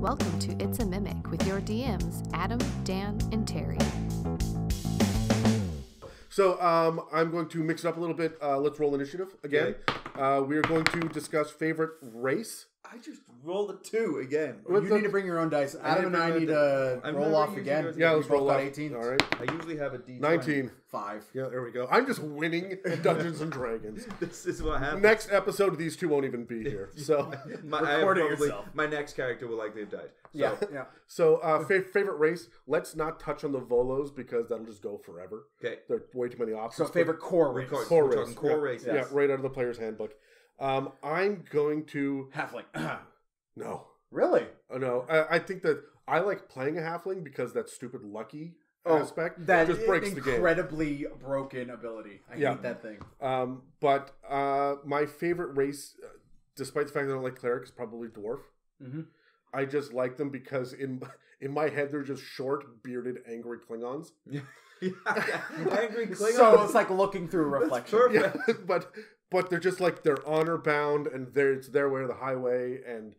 Welcome to It's a Mimic with your DMs, Adam, Dan, and Terry. So I'm going to mix it up a little bit. Let's roll initiative again. Okay. We are going to discuss favorite race. I just rolled a 2 again. You need to bring your own dice. Adam and I need to roll off again. Yeah, let's roll off. 18. All right. I usually have a D20. 19. 5. Yeah, there we go. I'm just winning at Dungeons and Dragons. This is what happens. Next episode, these two won't even be here. So my next character will likely have died. So. Yeah. So favorite race. Let's not touch on the Volos because that'll just go forever. Okay. There are way too many options. So favorite core race. Core race. Yeah, right out of the player's handbook. I'm going to halfling. No. Really? No. I think that I like playing a halfling because that stupid lucky aspect that just breaks the game. Incredibly broken ability. I hate that thing. But my favorite race, despite the fact that I don't like cleric, is probably dwarf. Mm-hmm. I just like them because in my head they're just short, bearded, angry Klingons. Angry Klingons. So it's like looking through a reflection. Yeah, but they're just like they're honor bound and it's their way or the highway. And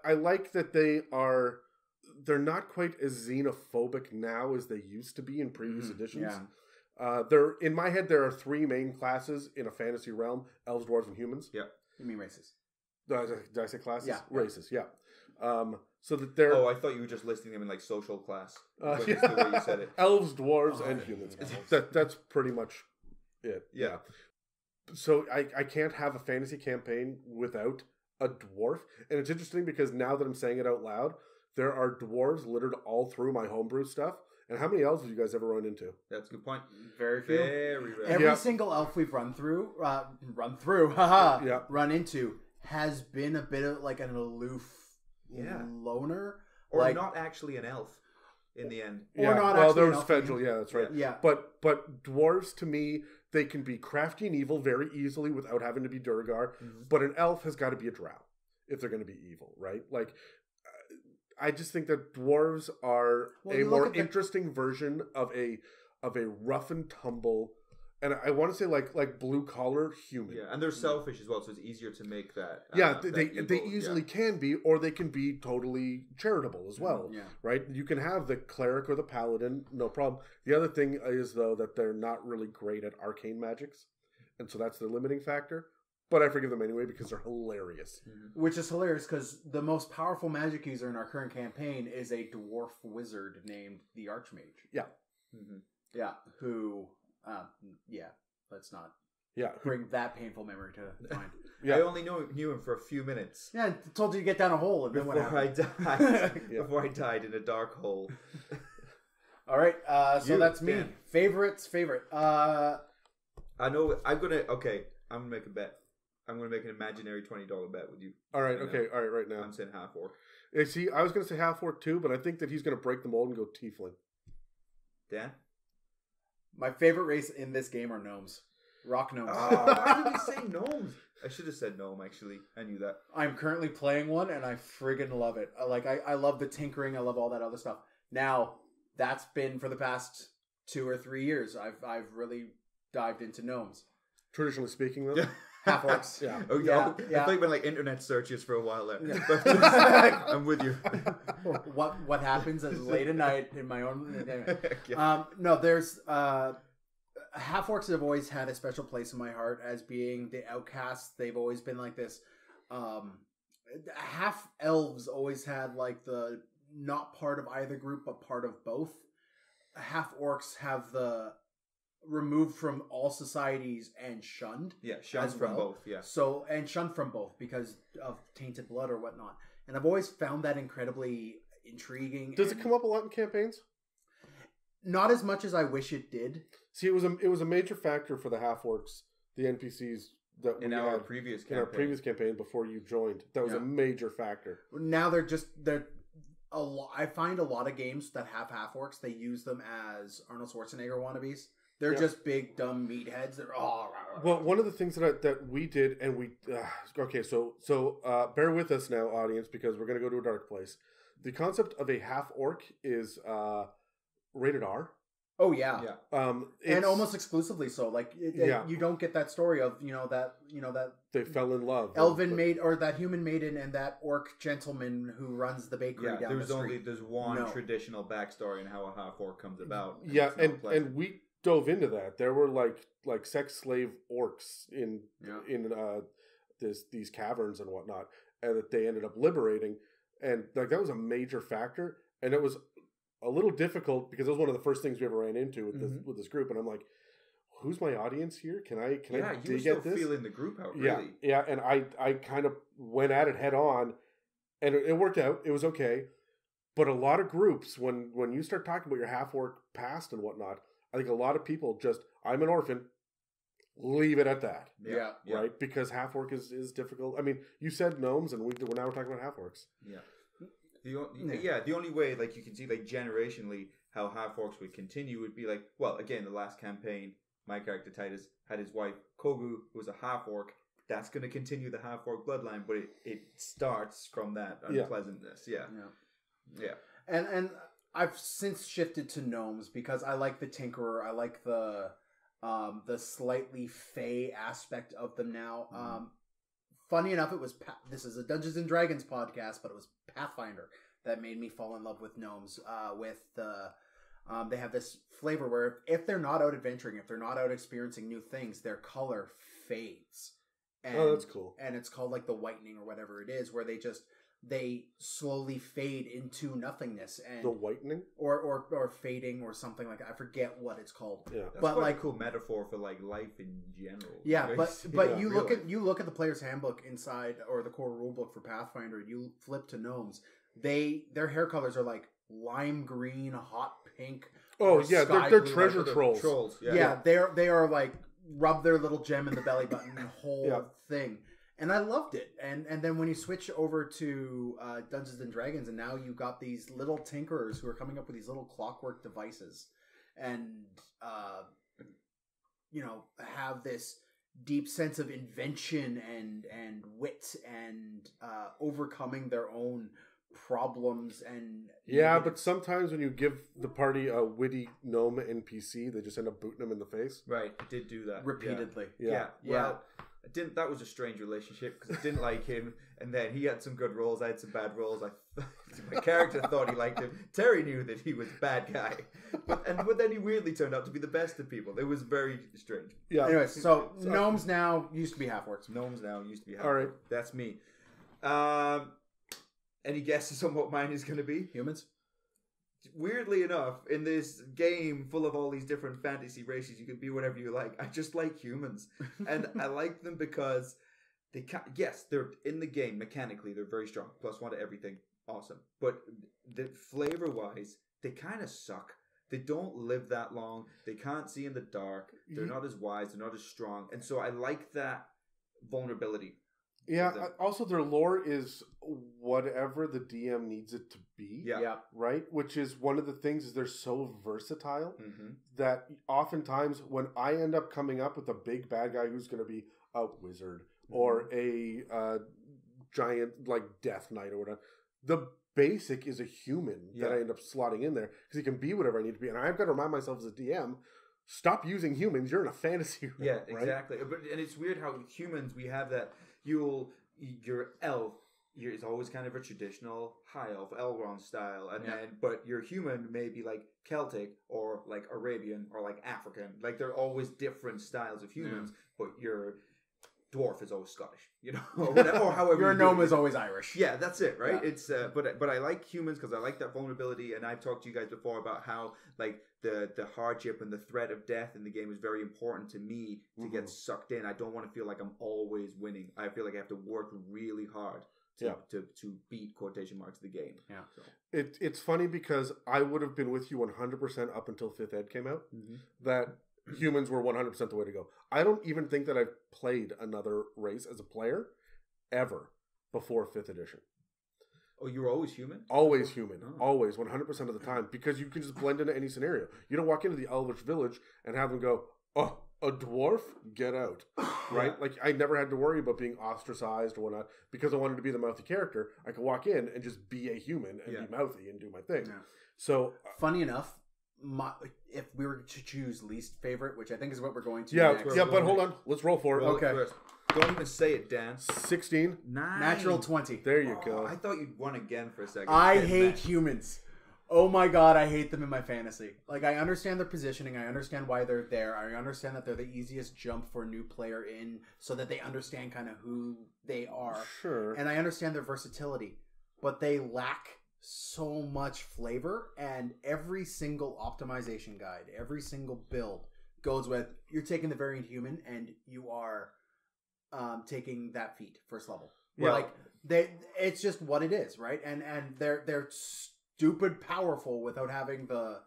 I like that they're not quite as xenophobic now as they used to be in previous editions. Yeah. In my head there are 3 main classes in a fantasy realm: elves, dwarves, and humans. Yeah. You mean races? Did I say classes? Yeah. Races, yeah. So that they're... Oh, I thought you were just listing them in like social class. That's the way you said it. Elves, dwarves, and humans. That's pretty much it. Yeah. So I can't have a fantasy campaign without a dwarf. And it's interesting because now that I'm saying it out loud, there are dwarves littered all through my homebrew stuff. And how many elves have you guys ever run into? That's a good point. Very few. Very rare. Every single elf we've run into has been a bit of like an aloof loner. Or like, not actually an elf in the end. Or not actually there an was elf. Fedral, yeah, that's right. Yeah. But dwarves, to me, they can be crafty and evil very easily without having to be Durgar. Mm-hmm. But an elf has got to be a drow if they're going to be evil, right? Like, I just think that dwarves are a more interesting version of a rough and tumble, and I want to say like blue collar human. Yeah, and they're selfish as well, so it's easier to make that. They easily can be, or they can be totally charitable as well. Yeah. Right. You can have the cleric or the paladin, no problem. The other thing is though that they're not really great at arcane magics, and so that's the limiting factor. But I forgive them anyway because they're hilarious. Mm-hmm. Which is hilarious because the most powerful magic user in our current campaign is a dwarf wizard named the Archmage. Yeah. Mm-hmm. Yeah. Who, let's not Yeah. Bring that painful memory to mind. Yeah. I only knew him for a few minutes. Yeah, I told you to get down a hole. And before I died. Before I died in a dark hole. All right, so that's me. Dan. Favorite. I know, I'm going to make a bet. I'm going to make an imaginary $20 bet with you. All right, okay, all right, right now. I'm saying half-orc. Yeah, see, I was going to say half-orc too, but I think that he's going to break the mold and go tiefling. Dan? My favorite race in this game are gnomes. Rock gnomes. Why did you say gnomes? I should have said gnome, actually. I knew that. I'm currently playing one, and I friggin' love it. I love the tinkering. I love all that other stuff. Now, that's been for the past 2 or 3 years. I've really dived into gnomes. Traditionally speaking, though? Half-orcs. Yeah. Oh, yeah. I think been like internet searches for a while there. Yeah. I'm with you. What happens is late at night in my own... No, there's... half-orcs have always had a special place in my heart as being the outcasts. They've always been like this. Half-elves always had like the not part of either group, but part of both. Half-orcs have the removed from all societies and shunned. Yeah, shunned from both, yeah. So, and shunned from both because of tainted blood or whatnot. And I've always found that incredibly intriguing. Does it come up a lot in campaigns? Not as much as I wish it did. See, it was a major factor for the half-orcs, the NPCs that we had in our previous campaign before you joined. That was a major factor. Now I find a lot of games that have half-orcs, they use them as Arnold Schwarzenegger wannabes. They're just big, dumb meatheads. They're Well, one of the things that we did, and we... so bear with us now, audience, because we're going to go to a dark place. The concept of a half-orc is rated R. Oh yeah. And It's- almost exclusively so. Like you don't get that story of that they fell in love. elven maid or that human maiden and that orc gentleman who runs the bakery down the street. There's one traditional backstory in how a half-orc comes about. And we dove into that. There were like sex slave orcs in these caverns and whatnot, and that they ended up liberating, and like that was a major factor, and it was a little difficult because it was one of the first things we ever ran into with this group, and I'm like, who's my audience here? Can I you were still feeling the group out, really. Yeah, and I kind of went at it head on, and it worked out. It was okay. But a lot of groups, when you start talking about your half-orc past and whatnot, I think a lot of people just, I'm an orphan, leave it at that. Yeah. Right? Because half-orc is difficult. I mean, you said gnomes, and now we're talking about half-orcs. Yeah. The only way, like, you can see, like, generationally, how half-orcs would continue would be like, well, again, the last campaign, my character Titus had his wife Kogu, who was a half-orc. That's going to continue the half-orc bloodline, but it starts from that unpleasantness. Yeah. And I've since shifted to gnomes because I like the tinkerer. I like the slightly fey aspect of them now. Funny enough, this is a Dungeons and Dragons podcast, but it was Pathfinder that made me fall in love with gnomes. They have this flavor where if they're not out adventuring, if they're not out experiencing new things, their color fades. And, that's cool. And it's called like the whitening or whatever it is, where they slowly fade into nothingness. And the whitening, or fading, or something like that. I forget what it's called. Yeah, that's but like a cool metaphor for like life in general. Yeah, right? but you look at the player's handbook inside, or the core rulebook for Pathfinder. You flip to gnomes. Their hair colors are like lime green, hot pink. Oh yeah, they're blue, treasure trolls. Yeah, they are like rub their little gem in the belly button whole thing. And I loved it. And then when you switch over to Dungeons and Dragons, and now you got these little tinkerers who are coming up with these little clockwork devices, and have this deep sense of invention and wit and overcoming their own problems and but sometimes when you give the party a witty gnome NPC, they just end up booting them in the face. Right, I did do that repeatedly. Well, I didn't. That was a strange relationship because I didn't like him, and then he had some good roles. I had some bad roles. My character thought he liked him. Terry knew that he was a bad guy, but then he weirdly turned out to be the best of people. It was very strange. Yeah. Anyway, so gnomes now used to be half-orcs. Gnomes now used to be half-orcs. All right, that's me. Any guesses on what mine is going to be? Humans? Weirdly enough, in this game full of all these different fantasy races, you can be whatever you like. I just like humans. And I like them because they're in the game mechanically. They're very strong. +1 to everything. Awesome. But the flavor-wise, they kind of suck. They don't live that long. They can't see in the dark. They're not as wise. They're not as strong. And so I like that vulnerability. Yeah, also their lore is whatever the DM needs it to be. Yeah. Right? Which is one of the things is they're so versatile that oftentimes when I end up coming up with a big bad guy who's going to be a wizard or a giant like death knight or whatever, the basic is a human that I end up slotting in there because he can be whatever I need to be. And I've got to remind myself as a DM, stop using humans. You're in a fantasy realm, yeah, exactly. Right? And it's weird how humans, we have that... Your elf is always kind of a traditional high elf, Elrond style, and but your human may be like Celtic or like Arabian or like African. Like they're always different styles of humans, but your dwarf is always Scottish, or however. Your gnome is always Irish. Yeah, that's it, right? Yeah. It's but I like humans because I like that vulnerability, and I've talked to you guys before about how like the hardship and the threat of death in the game is very important to me to get sucked in. I don't want to feel like I'm always winning. I feel like I have to work really hard to beat quotation marks the game. Yeah. So. It's funny because I would have been with you 100% up until 5th Ed came out. That humans were 100% the way to go. I don't even think that I've played another race as a player ever before 5th edition. Oh, you were always human? Always human. Oh. Always, 100% of the time. Because you can just blend into any scenario. You don't walk into the Elvish village and have them go, oh, a dwarf? Get out. Right? Like, I never had to worry about being ostracized or whatnot. Because I wanted to be the mouthy character, I could walk in and just be a human and be mouthy and do my thing. Yeah. So... funny enough, if we were to choose least favorite, which I think is what we're going to. Yeah, next. yeah, but hold on. Let's roll for it. Roll it Okay. first. Don't even say it, Dan. 16. Natural 20. There you go. I thought you'd won again for a second. I Getting hate back. humans. Oh my god, I hate them in my fantasy. Like, I understand their positioning. I understand why they're there. I understand that they're the easiest jump for a new player in so that they understand kind of who they are. Sure. And I understand their versatility. But they lack so much flavor, and every single optimization guide, every single build goes with, you're taking the variant human and you are taking that feat first level. Yeah. Like, it's just what it is, right? And they're stupid powerful without having the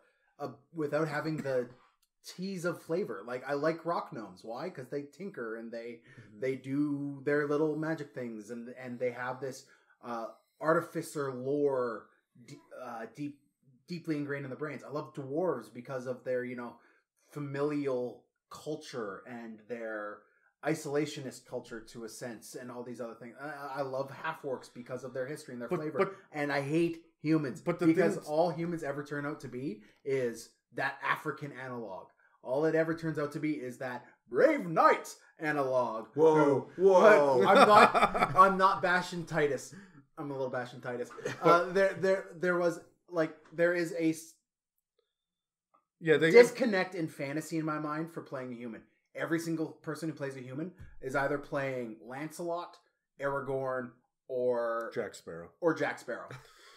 tease of flavor. Like, I like rock gnomes. Why? Because they tinker and they do their little magic things, and they have this artificer lore deeply ingrained in the brains. I love dwarves because of their familial culture and their isolationist culture to a sense, and all these other things. I love half-orcs because of their history and their flavor. And I hate humans because all humans ever turn out to be is that African analog. All it ever turns out to be is that brave knight analog. Whoa. I'm not bashing Titus. I'm a little bashing Titus. There is a disconnect in fantasy in my mind for playing a human. Every single person who plays a human is either playing Lancelot, Aragorn, or Jack Sparrow.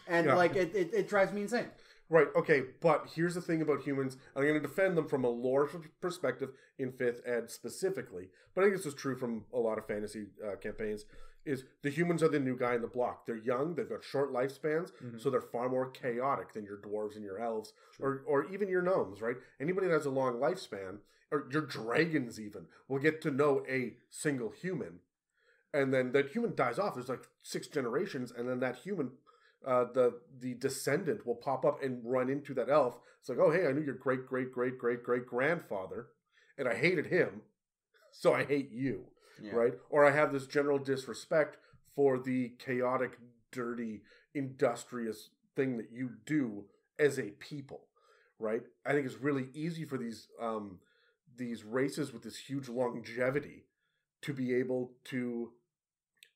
And it drives me insane. Right, okay, but here's the thing about humans. I'm going to defend them from a lore perspective in 5th ed specifically, but I think this is true from a lot of fantasy campaigns, is the humans are the new guy in the block. They're young, they've got short lifespans, so they're far more chaotic than your dwarves and your elves, or even your gnomes, right? Anybody that has a long lifespan, or your dragons even, will get to know a single human, and then that human dies off. There's like 6 generations, and then that human... the descendant will pop up and run into that elf. It's like, oh, hey, I knew your great-great-great-great-great-grandfather, and I hated him, so I hate you, right? Or I have this general disrespect for the chaotic, dirty, industrious thing that you do as a people, right? I think it's really easy for these races with this huge longevity to be able to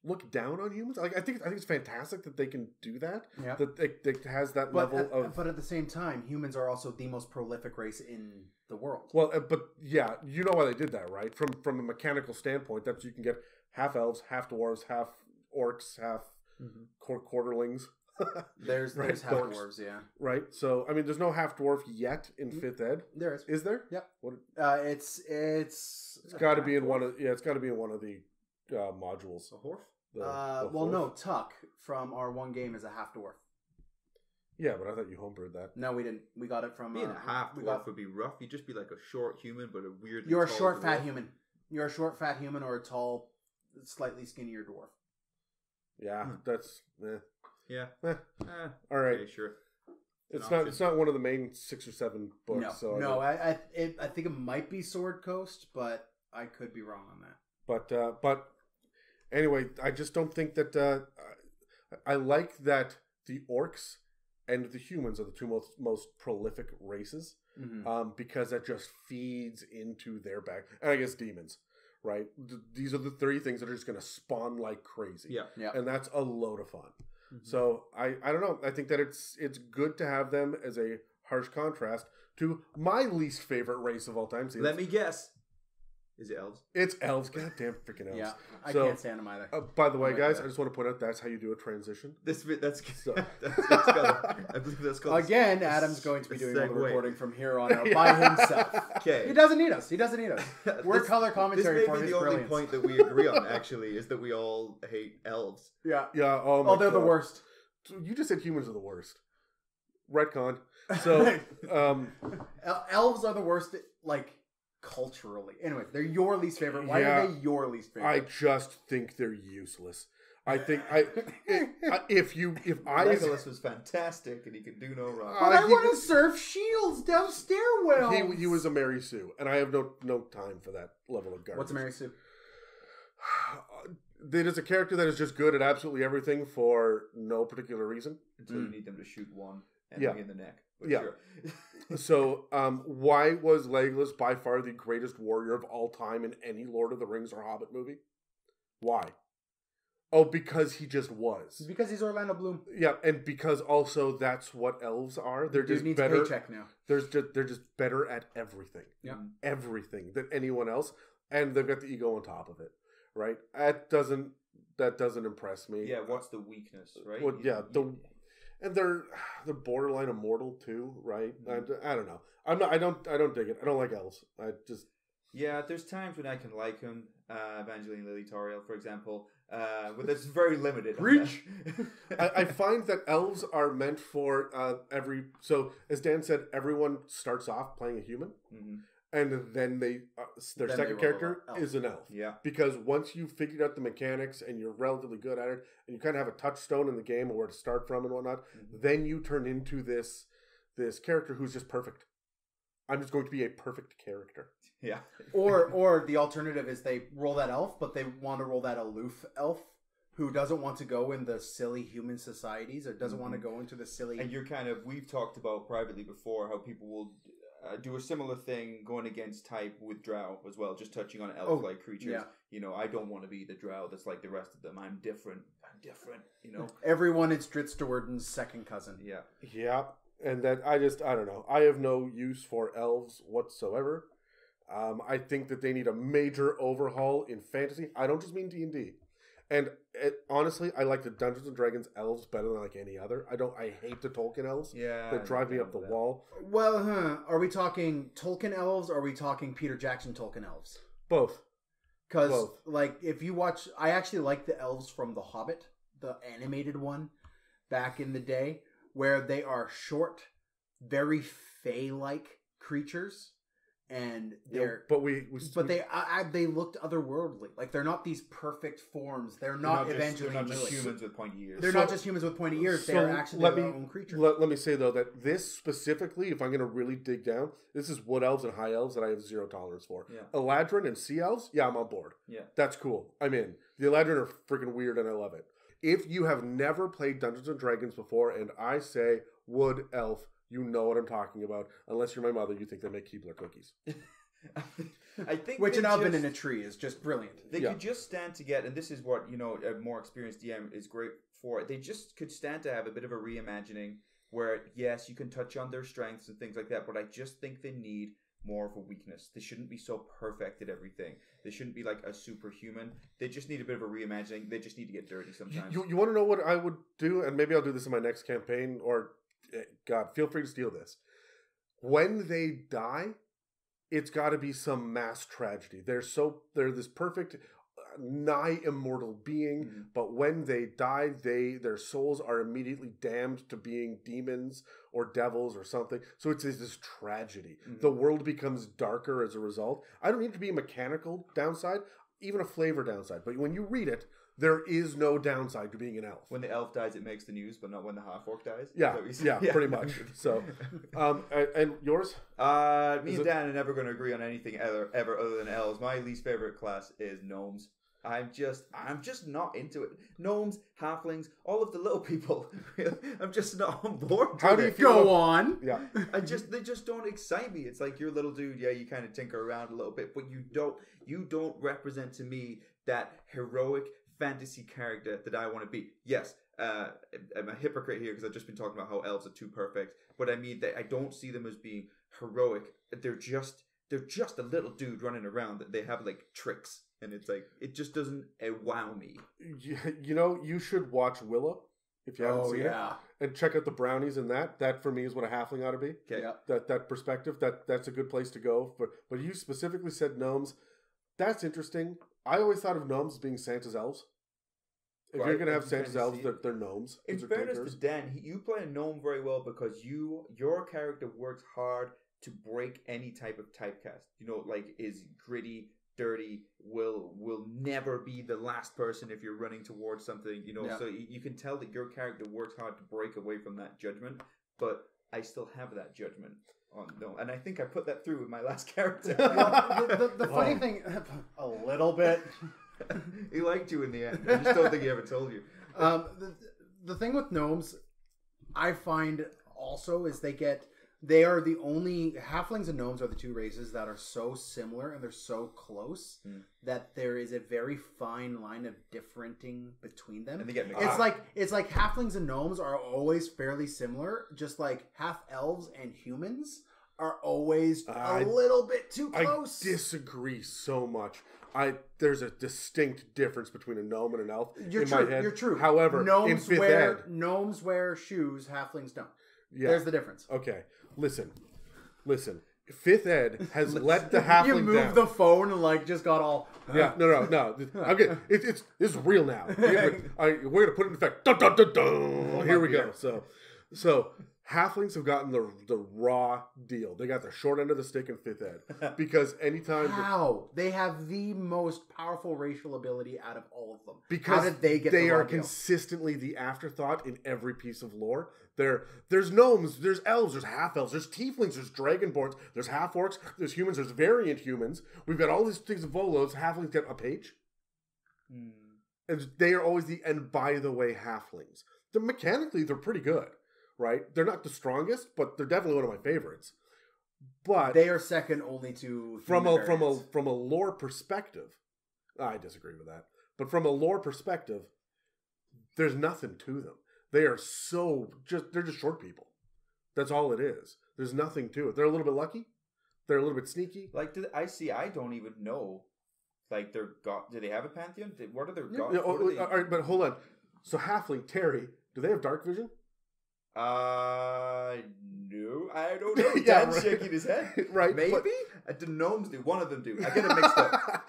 look down on humans. Like, I think it's fantastic that they can do that. Yeah. That it has that level of. But at the same time, humans are also the most prolific race in the world. Well, but yeah, you know why they did that, right? From a mechanical standpoint, that's you can get half elves, half dwarves, half orcs, half quarterlings. There's half dwarves, yeah. Right. So I mean, there's no half dwarf yet in 5th ed. There is. Is there? Yep. What? It's got to be in one of. Yeah, it's got to be in one of the modules. A horf? No, Tuck from our one game is a half dwarf. Yeah, but I thought you homebrewed that. No, we didn't. We got it from. Being a half dwarf would be rough. You'd just be like a short human, but a weird. You're a short fat human. You're a short fat human or a tall, slightly skinnier dwarf. Yeah, that's. Yeah. All right. Okay, sure. It's not one of the main 6 or 7 books. No, I think it might be Sword Coast, but I could be wrong on that. But anyway, I just don't think that I like that the orcs and the humans are the 2 most prolific races, because that just feeds into their back. And I guess demons, right? These are the 3 things that are just going to spawn like crazy. Yeah. And that's a load of fun. So I don't know. I think that it's good to have them as a harsh contrast to my least favorite race of all time. See, let me guess. Is it elves? It's elves. Goddamn freaking elves. Yeah, I can't stand them either. By the way, guys, I just want to point out that's how you do a transition. That's I believe that's called. Again, Adam's going to be doing all the recording from here on out by himself. Okay. He doesn't need us. We're color commentary for his brilliance. This may be the only point that we agree on, actually, is that we all hate elves. Yeah. Yeah. Oh, they're the worst. You just said humans are the worst. Retcon. So, elves are the worst, like, culturally. Anyway, they're your least favorite. Why are they your least favorite? I just think they're useless. I think Legolas was fantastic and he could do no wrong. But I want to surf shields down stairwells. He was a Mary Sue, and I have no time for that level of garbage. What's a Mary Sue? It is a character that is just good at absolutely everything for no particular reason. Until you need them to shoot one enemy in the neck. Yeah. Sure. So, why was Legolas by far the greatest warrior of all time in any Lord of the Rings or Hobbit movie? Why? Oh, because he just was. Because he's Orlando Bloom. Yeah, and because also that's what elves are. They're Dude just needs better. a paycheck now. They're just better at everything. Yeah. Everything than anyone else, and they've got the ego on top of it, right? That doesn't impress me. Yeah, what's the weakness, right? Well, yeah, and they're borderline immortal too, right? I don't know. I don't dig it. I don't like elves. Yeah, there's times when I can like him. Evangeline Lily Toriel, for example, but that's very limited. Preach. I find that elves are meant for so as Dan said, everyone starts off playing a human, and then their second character is an elf. Yeah, because once you've figured out the mechanics and you're relatively good at it, and you kind of have a touchstone in the game of where to start from and whatnot, then you turn into this character who's just perfect. I'm just going to be a perfect character. Yeah. or the alternative is they roll that elf, but they want to roll that aloof elf who doesn't want to go in the silly human societies or doesn't want to go into the silly... And we've talked about privately before how people will do a similar thing going against type with drow as well, just touching on elf-like creatures. Yeah. I don't want to be the drow that's like the rest of them. I'm different. Everyone is Dritz Do'Urden's second cousin. Yeah. Yeah. And that I don't know. I have no use for elves whatsoever. I think that they need a major overhaul in fantasy. I don't just mean D&D. And honestly, I like the Dungeons and Dragons elves better than like any other. I hate the Tolkien elves. Yeah. That drive me up the wall. Well, are we talking Tolkien elves or are we talking Peter Jackson Tolkien elves? Both. Because, like, if you watch... I actually like the elves from The Hobbit, the animated one, back in the day, where they are short, very fae-like creatures. And they're, they looked otherworldly. Like they're not these perfect forms. They're not just humans with pointy ears. They're not just humans with pointy ears. They're actually their own creatures. Let me say though that this specifically, if I'm going to really dig down, this is wood elves and high elves that I have zero tolerance for. Yeah. Eladrin and sea elves, yeah, I'm on board. Yeah, that's cool. I'm in. The Eladrin are freaking weird and I love it. If you have never played Dungeons and Dragons before, and I say wood elf, you know what I'm talking about. Unless you're my mother, you think they make Keebler cookies. I think which an oven in a tree is just brilliant. They could just stand to get, and this is what a more experienced DM is great for. They just could stand to have a bit of a reimagining where yes, you can touch on their strengths and things like that, but I just think they need more of a weakness. They shouldn't be so perfect at everything. They shouldn't be like a superhuman. They just need a bit of a reimagining. They just need to get dirty sometimes. You want to know what I would do, and maybe I'll do this in my next campaign, or God, feel free to steal this. When they die, it's got to be some mass tragedy. They're this perfect, nigh immortal being, but when they die, their souls are immediately damned to being demons or devils or something. So it's this tragedy. The world becomes darker as a result. I don't need to be a mechanical downside, even a flavor downside. But when you read it, there is no downside to being an elf. When the elf dies, it makes the news, but not when the half-orc dies? Yeah, pretty much. So, and yours? Me and Dan are never going to agree on anything ever other than elves. My least favorite class is gnomes. I'm just not into it. Gnomes, halflings, all of the little people. I'm just not on board. How do you go on? Yeah. They just don't excite me. It's like you're a little dude. Yeah, you kind of tinker around a little bit, but you don't represent to me that heroic fantasy character that I want to be. Yes, I'm a hypocrite here because I've just been talking about how elves are too perfect, but I mean that I don't see them as being heroic. They're just a little dude running around that they have like tricks, and it's like it just doesn't wow me. You should watch Willow if you haven't seen it, and check out the brownies in that. That for me is what a halfling ought to be. Okay. Yeah. That perspective, that's a good place to go. But you specifically said gnomes. That's interesting. I always thought of gnomes as being Santa's elves. If you're going to have Santa's elves, they're gnomes. In fairness to Dan, you play a gnome very well because your character works hard to break any type of typecast. Is gritty, dirty, will never be the last person if you're running towards something. So you can tell that your character works hard to break away from that judgment. But I still have that judgment. Oh, no. And I think I put that through with my last character. The funny thing, a little bit. He liked you in the end. I just don't think he ever told you. The thing with gnomes, I find also is they get They are the only halflings and gnomes are the two races that are so similar and they're so close that there is a very fine line of differenting between them. And they get mixed it's up. like halflings and gnomes are always fairly similar, just like half elves and humans are always a little bit too close. I disagree so much. There's a distinct difference between a gnome and an elf in my head. You're true. However, in 5th ed, gnomes wear shoes, halflings don't. Yeah. There's the difference. Okay, listen. 5th ed has let the halfling You moved down. the phone and like just got all. Yeah, no. I'm good. This is real now. We're gonna put it in effect. Dun, dun, dun, dun. Here we go. So halflings have gotten the raw deal. They got the short end of the stick in 5th ed because anytime They have the most powerful racial ability out of all of them. Because how did they get they the are raw deal? consistently the afterthought in every piece of lore. There's gnomes, there's elves, there's half-elves, there's tieflings, there's dragonborns, there's half-orcs, there's humans, there's variant humans. We've got all these things of Volos. Halflings get a page. And they are always the, and by the way, halflings. Mechanically, they're pretty good, right? They're not the strongest, but they're definitely one of my favorites. But they are second only to from a lore perspective, I disagree with that. But from a lore perspective, there's nothing to them. They are they're just short people. That's all it is. There's nothing to it. They're a little bit lucky. They're a little bit sneaky. Like, I don't even know. Like, do they have a pantheon? What are their gods? All right, but hold on. So halfling, Terry, do they have dark vision? No, I don't know. Yeah, Dan's shaking his head. Right. Maybe. The gnomes do. One of them do. I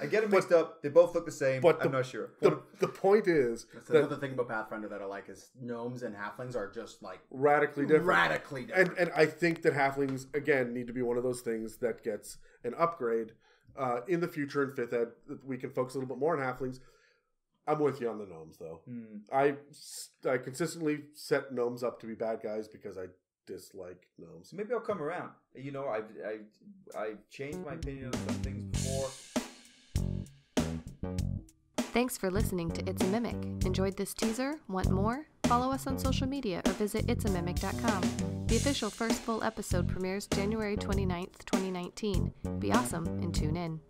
get them mixed up. They both look the same. But I'm not sure. The point is that's another thing about Pathfinder that I like is gnomes and halflings are just like radically different. Radically different. And I think that halflings, again, need to be one of those things that gets an upgrade in the future in 5th ed. We can focus a little bit more on halflings. I'm with you on the gnomes, though. I consistently set gnomes up to be bad guys because I dislike gnomes. Maybe I'll come around. You know, I've changed my opinion on some things before. Thanks for listening to It's a Mimic. Enjoyed this teaser? Want more? Follow us on social media or visit itsamimic.com. The official first full episode premieres January 29th, 2019. Be awesome and tune in.